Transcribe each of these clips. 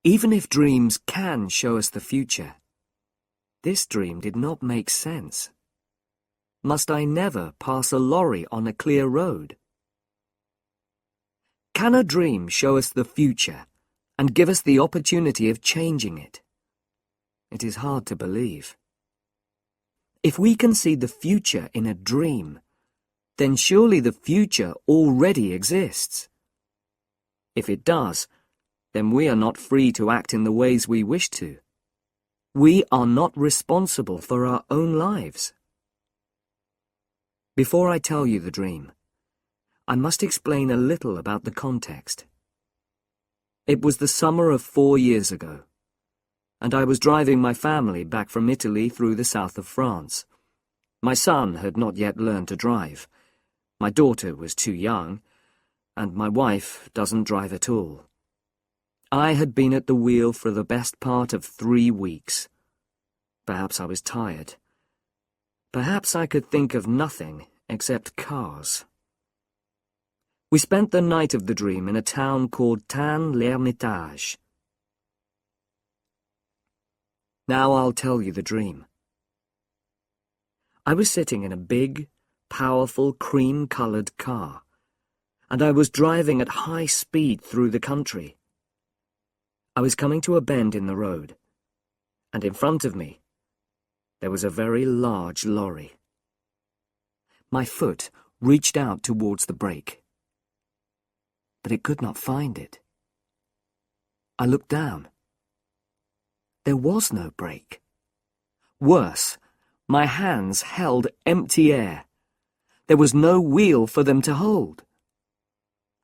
Even if dreams can show us the future, this dream did not make sense. Must I never pass a lorry on a clear road? Can a dream show us the future and give us the opportunity of changing it? It is hard to believe. If we can see the future in a dream, then surely the future already exists. If it does, then we are not free to act in the ways we wish to. We are not responsible for our own lives. Before I tell you the dream, I must explain a little about the context. It was the summer of 4 years ago, and I was driving my family back from Italy through the south of France. My son had not yet learned to drive. My daughter was too young, and my wife doesn't drive at all. I had been at the wheel for the best part of 3 weeks. Perhaps I was tired. Perhaps I could think of nothing except cars. We spent the night of the dream in a town called Tain-l'Hermitage. Now I'll tell you the dream. I was sitting in a big, powerful, cream-coloured car, and I was driving at high speed through the country. I was coming to a bend in the road, and in front of me, there was a very large lorry. My foot reached out towards the brake, but it could not find it. I looked down. There was no brake. Worse, my hands held empty air. There was no wheel for them to hold.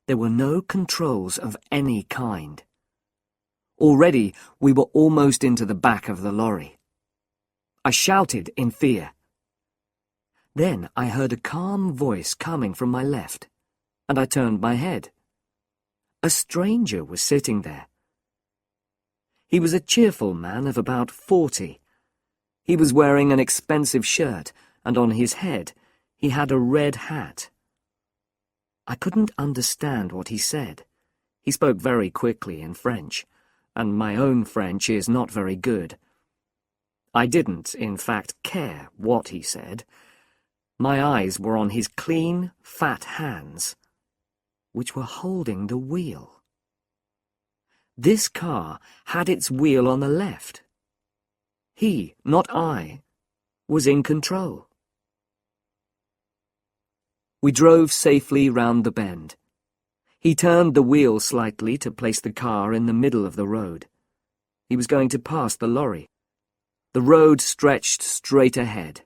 There were no controls of any kind. Already, we were almost into the back of the lorry. I shouted in fear. Then I heard a calm voice coming from my left, and I turned my head. A stranger was sitting there. He was a cheerful man of about 40. He was wearing an expensive shirt, and on his head he had a red hat. I couldn't understand what he said. He spoke very quickly in French, and my own French is not very good. I didn't, in fact, care what he said. My eyes were on his clean, fat hands, which were holding the wheel. This car had its wheel on the left. He, not I, was in control. We drove safely round the bend. He turned the wheel slightly to place the car in the middle of the road. He was going to pass the lorry. The road stretched straight ahead.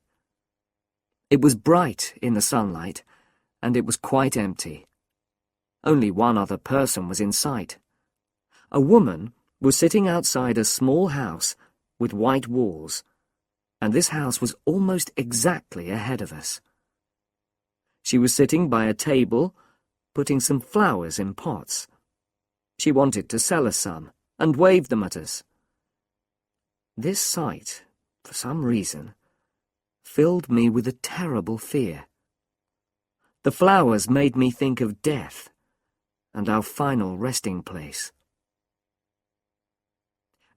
It was bright in the sunlight, and it was quite empty. Only one other person was in sight. A woman was sitting outside a small house with white walls, and this house was almost exactly ahead of us. She was sitting by a table, putting some flowers in pots. She wanted to sell us some, and waved them at us. This sight, for some reason, filled me with a terrible fear. The flowers made me think of death, and our final resting place.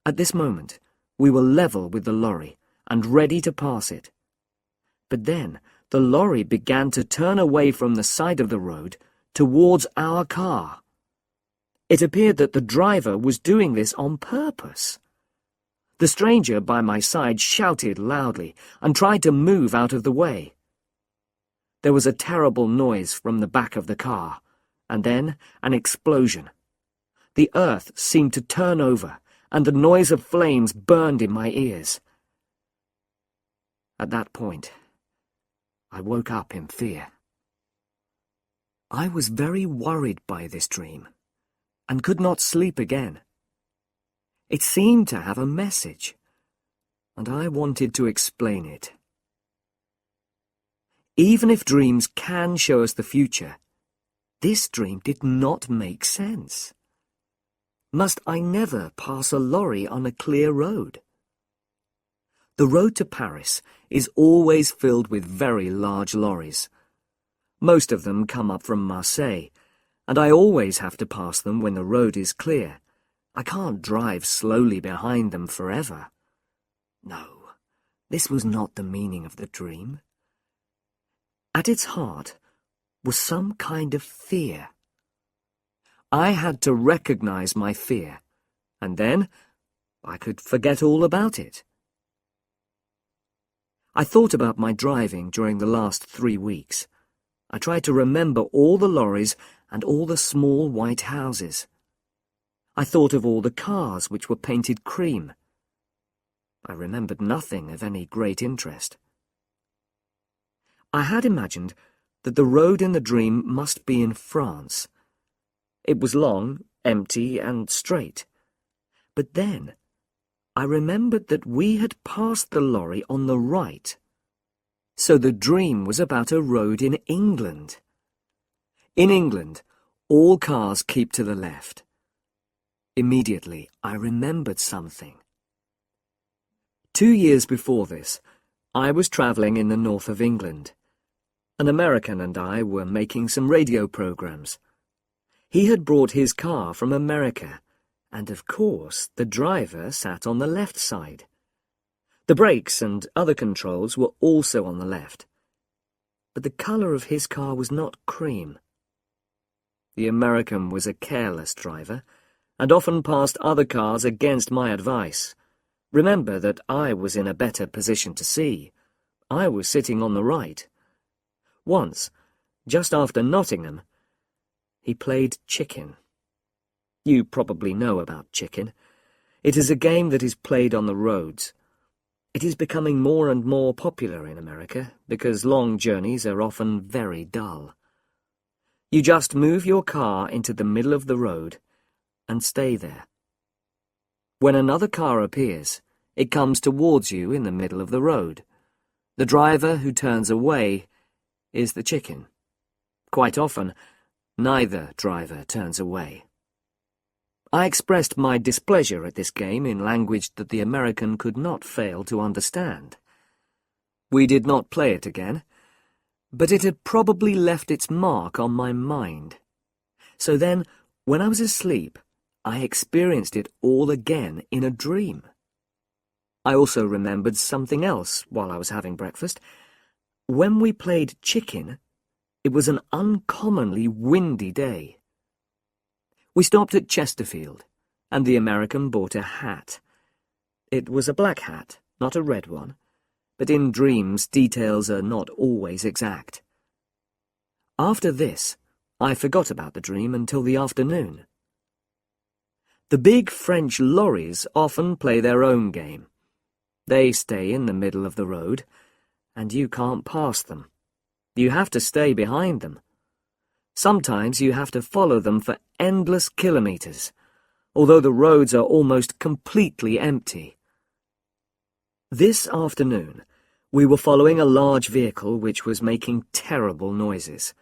At this moment, we were level with the lorry and ready to pass it. But then the lorry began to turn away from the side of the road towards our car. It appeared that the driver was doing this on purpose. The stranger by my side shouted loudly and tried to move out of the way. There was a terrible noise from the back of the car, and then an explosion. The earth seemed to turn over, and the noise of flames burned in my ears. At that point, I woke up in fear. I was very worried by this dream, and could not sleep again. It seemed to have a message, and I wanted to explain it. Even if dreams can show us the future, this dream did not make sense. Must I never pass a lorry on a clear road? The road to Paris is always filled with very large lorries. Most of them come up from Marseille, and I always have to pass them when the road is clear, I can't drive slowly behind them forever. No, this was not the meaning of the dream. At its heart was some kind of fear. I had to recognize my fear, and then I could forget all about it. I thought about my driving during the last 3 weeks. I tried to remember all the lorries and all the small white houses. I thought of all the cars which were painted cream. I remembered nothing of any great interest. I had imagined that the road in the dream must be in France. It was long, empty, and straight. But then I remembered that we had passed the lorry on the right. So the dream was about a road in England. In England, all cars keep to the left. Immediately, I remembered something. 2 years before this, I was travelling in the north of England. An American and I were making some radio programs. He had brought his car from America, and of course the driver sat on the left side. The brakes and other controls were also on the left. But the colour of his car was not cream. The American was a careless driver, and often passed other cars against my advice. Remember that I was in a better position to see. I was sitting on the right. Once, just after Nottingham, he played chicken. You probably know about chicken. It is a game that is played on the roads. It is becoming more and more popular in America because long journeys are often very dull. You just move your car into the middle of the road and stay there. When another car appears, it comes towards you in the middle of the road. The driver who turns away is the chicken. Quite often, neither driver turns away. I expressed my displeasure at this game in language that the American could not fail to understand. We did not play it again, but it had probably left its mark on my mind. So then, when I was asleep, I experienced it all again in a dream. I also remembered something else while I was having breakfast. When we played chicken, it was an uncommonly windy day. We stopped at Chesterfield, and the American bought a hat. It was a black hat, not a red one, but in dreams details are not always exact. After this, I forgot about the dream until the afternoon. The big French lorries often play their own game. They stay in the middle of the road, and you can't pass them. You have to stay behind them. Sometimes you have to follow them for endless kilometres, although the roads are almost completely empty. This afternoon, we were following a large vehicle which was making terrible noises.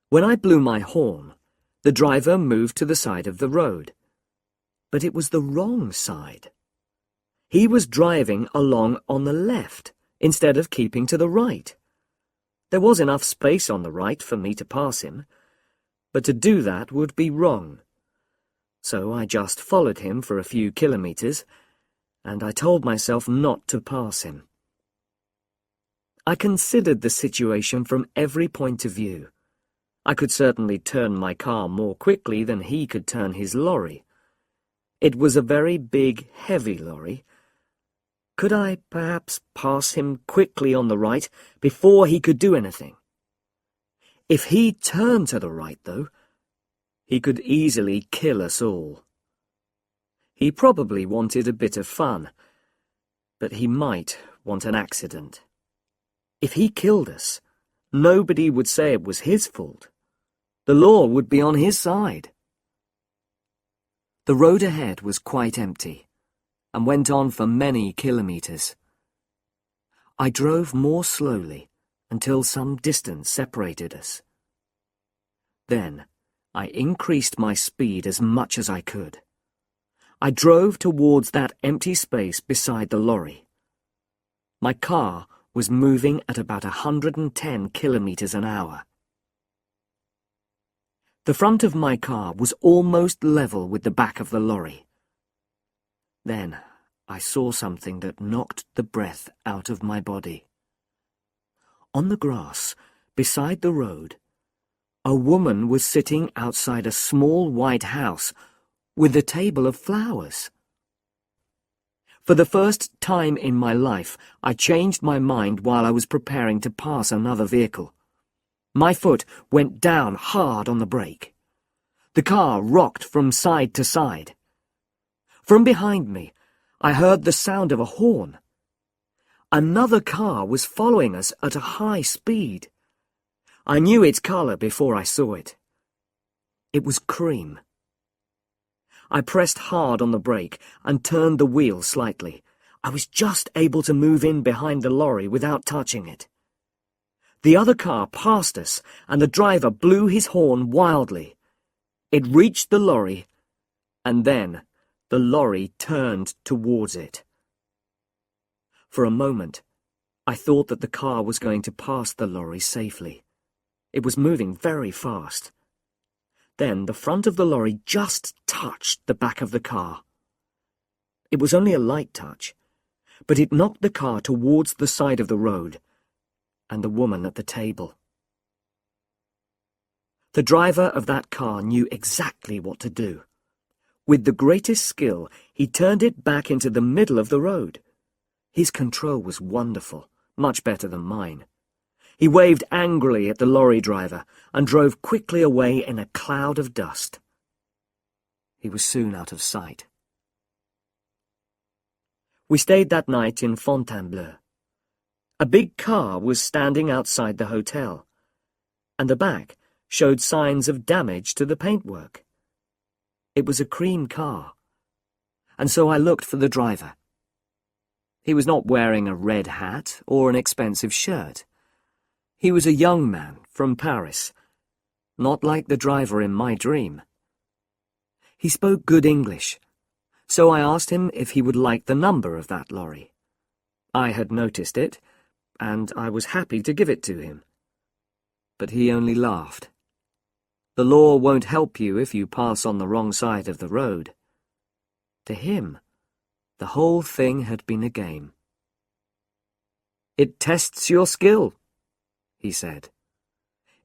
When I blew my horn, the driver moved to the side of the road. But it was the wrong side. He was driving along on the left, instead of keeping to the right. There was enough space on the right for me to pass him, but to do that would be wrong. So I just followed him for a few kilometres, and I told myself not to pass him. I considered the situation from every point of view. I could certainly turn my car more quickly than he could turn his lorry. It was a very big, heavy lorry. Could I perhaps pass him quickly on the right before he could do anything? If he turned to the right, though, he could easily kill us all. He probably wanted a bit of fun, but he might want an accident. If he killed us, nobody would say it was his fault. The law would be on his side. The road ahead was quite empty, and went on for many kilometres. I drove more slowly until some distance separated us. Then I increased my speed as much as I could. I drove towards that empty space beside the lorry. My car was moving at about 110 kilometres an hour. The front of my car was almost level with the back of the lorry. Then I saw something that knocked the breath out of my body. On the grass, beside the road, a woman was sitting outside a small white house with a table of flowers. For the first time in my life, I changed my mind while I was preparing to pass another vehicle. My foot went down hard on the brake. The car rocked from side to side. From behind me, I heard the sound of a horn. Another car was following us at a high speed. I knew its colour before I saw it. It was cream. I pressed hard on the brake and turned the wheel slightly. I was just able to move in behind the lorry without touching it. The other car passed us, and the driver blew his horn wildly. It reached the lorry, and then the lorry turned towards it. For a moment, I thought that the car was going to pass the lorry safely. It was moving very fast. Then the front of the lorry just touched the back of the car. It was only a light touch, but it knocked the car towards the side of the road and the woman at the table. The driver of that car knew exactly what to do. With the greatest skill, he turned it back into the middle of the road. His control was wonderful, much better than mine. He waved angrily at the lorry driver and drove quickly away in a cloud of dust. He was soon out of sight. We stayed that night in Fontainebleau. A big car was standing outside the hotel, and the back showed signs of damage to the paintwork. It was a cream car, and so I looked for the driver. He was not wearing a red hat or an expensive shirt. He was a young man from Paris, not like the driver in my dream. He spoke good English, so I asked him if he would like the number of that lorry. I had noticed it, and I was happy to give it to him. But he only laughed. The law won't help you if you pass on the wrong side of the road. To him, the whole thing had been a game. "It tests your skill," he said.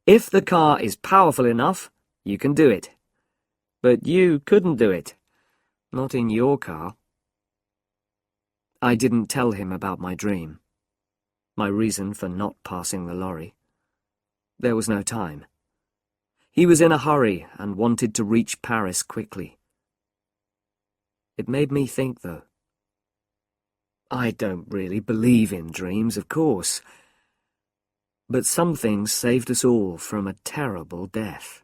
"If the car is powerful enough, you can do it. But you couldn't do it. Not in your car." I didn't tell him about my dream, my reason for not passing the lorry. There was no time. He was in a hurry and wanted to reach Paris quickly. It made me think, though. I don't really believe in dreams, of course, but some things saved us all from a terrible death.